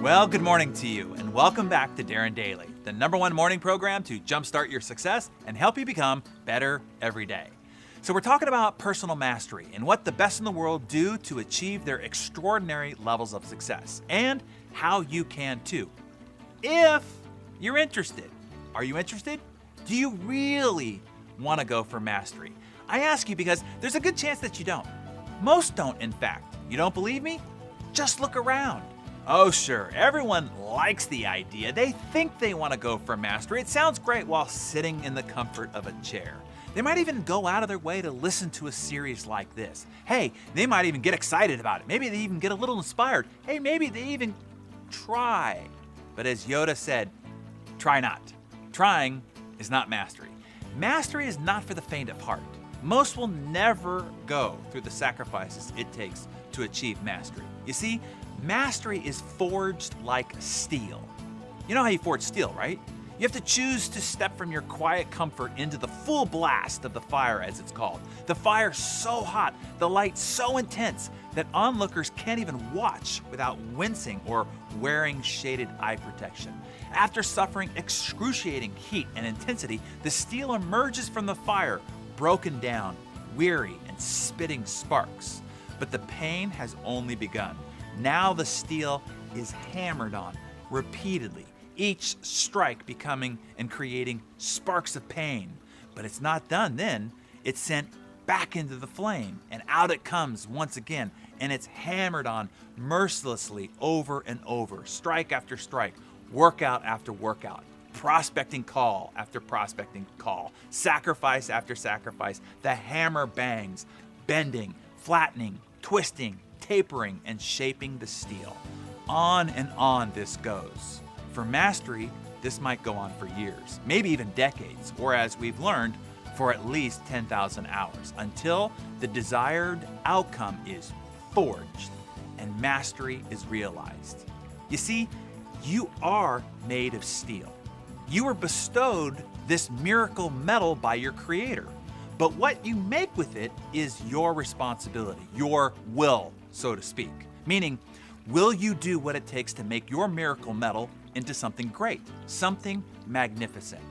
Well, good morning to you, and welcome back to Darren Daily, the #1 morning program to jumpstart your success and help you become better every day. So we're talking about personal mastery and what the best in the world do to achieve their extraordinary levels of success, and how you can too, if you're interested. Are you interested? Do you really want to go for mastery? I ask you because there's a good chance that you don't. Most don't, in fact. You don't believe me? Just look around. Oh sure, everyone likes the idea. They think they want to go for mastery. It sounds great while sitting in the comfort of a chair. They might even go out of their way to listen to a series like this. Hey, they might even get excited about it. Maybe they even get a little inspired. Hey, maybe they even try. But as Yoda said, try not. Trying is not mastery. Mastery is not for the faint of heart. Most will never go through the sacrifices it takes to achieve mastery. You see, mastery is forged like steel. You know how you forge steel, right? You have to choose to step from your quiet comfort into the full blast of the fire, as it's called. The fire so hot, the light so intense, that onlookers can't even watch without wincing or wearing shaded eye protection. After suffering excruciating heat and intensity, the steel emerges from the fire, broken down, weary, and spitting sparks. But the pain has only begun. Now the steel is hammered on repeatedly, each strike becoming and creating sparks of pain. But it's not done then. It's sent back into the flame, and out it comes once again, and it's hammered on mercilessly over and over, strike after strike, workout after workout, prospecting call after prospecting call, sacrifice after sacrifice. The hammer bangs, bending, flattening, twisting, tapering, and shaping the steel. On and on this goes. For mastery, this might go on for years, maybe even decades, or as we've learned, for at least 10,000 hours, until the desired outcome is forged and mastery is realized. You see, you are made of steel. You were bestowed this miracle metal by your creator. But what you make with it is your responsibility, your will, so to speak. Meaning, will you do what it takes to make your miracle metal into something great, something magnificent?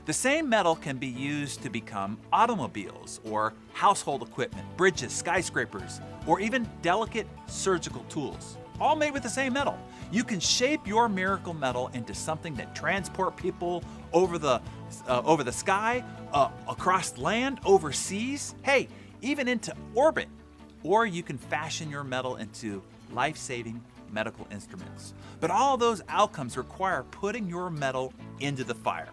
The same metal can be used to become automobiles or household equipment, bridges, skyscrapers, or even delicate surgical tools, all made with the same metal. You can shape your miracle metal into something that transport people over the sky, across land, overseas, hey, even into orbit. Or you can fashion your metal into life-saving medical instruments. But all those outcomes require putting your metal into the fire,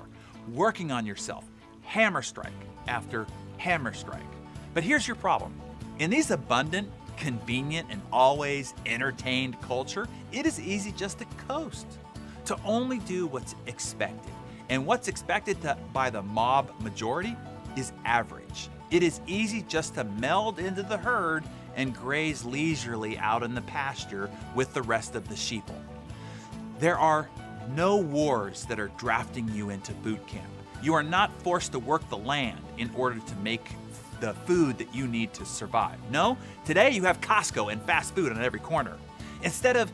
working on yourself, hammer strike after hammer strike. But here's your problem. In these abundant, convenient, and always entertained culture, it is easy just to coast, to only do what's expected. And what's expected by the mob majority is average. It is easy just to meld into the herd and graze leisurely out in the pasture with the rest of the sheeple. There are no wars that are drafting you into boot camp. You are not forced to work the land in order to make the food that you need to survive. No, today you have Costco and fast food on every corner. Instead of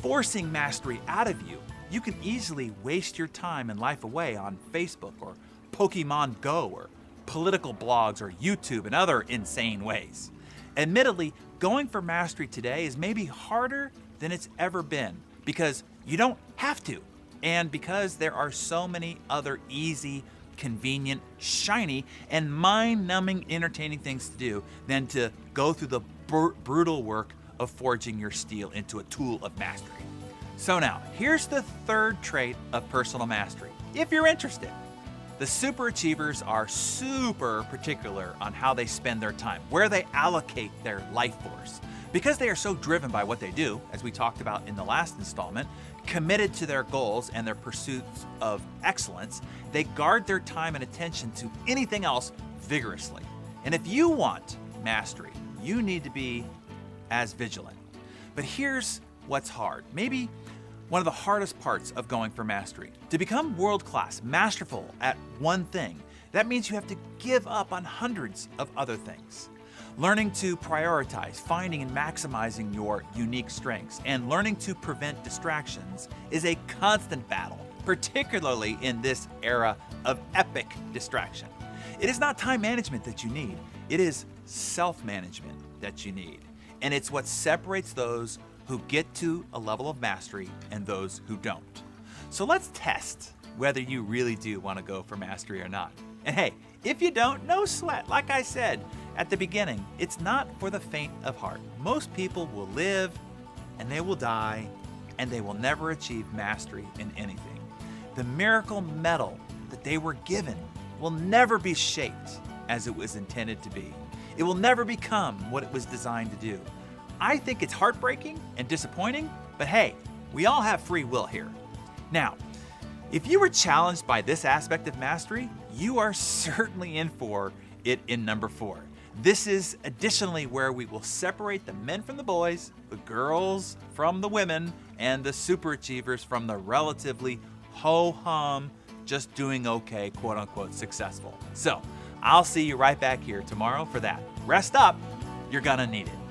forcing mastery out of you, you can easily waste your time and life away on Facebook or Pokemon Go or political blogs or YouTube and other insane ways. Admittedly, going for mastery today is maybe harder than it's ever been because you don't have to, and because there are so many other easy, convenient, shiny, and mind-numbing entertaining things to do than to go through the brutal work of forging your steel into a tool of mastery. So now, here's the third trait of personal mastery, if you're interested. The super achievers are super particular on how they spend their time, where they allocate their life force. Because they are so driven by what they do, as we talked about in the last installment, committed to their goals and their pursuits of excellence, they guard their time and attention to anything else vigorously. And if you want mastery, you need to be as vigilant. But here's what's hard. Maybe one of the hardest parts of going for mastery. To become world-class, masterful at one thing, that means you have to give up on hundreds of other things. Learning to prioritize, finding and maximizing your unique strengths, and learning to prevent distractions is a constant battle, particularly in this era of epic distraction. It is not time management that you need, it is self-management that you need. And it's what separates those who get to a level of mastery and those who don't. So let's test whether you really do want to go for mastery or not. And hey, if you don't, no sweat. Like I said at the beginning, it's not for the faint of heart. Most people will live and they will die and they will never achieve mastery in anything. The miracle metal that they were given will never be shaped as it was intended to be. It will never become what it was designed to do. I think it's heartbreaking and disappointing, but hey, we all have free will here. Now, if you were challenged by this aspect of mastery, you are certainly in for it in number 4. This is additionally where we will separate the men from the boys, the girls from the women, and the super achievers from the relatively ho-hum, just doing okay, quote unquote, successful. So I'll see you right back here tomorrow for that. Rest up, you're gonna need it.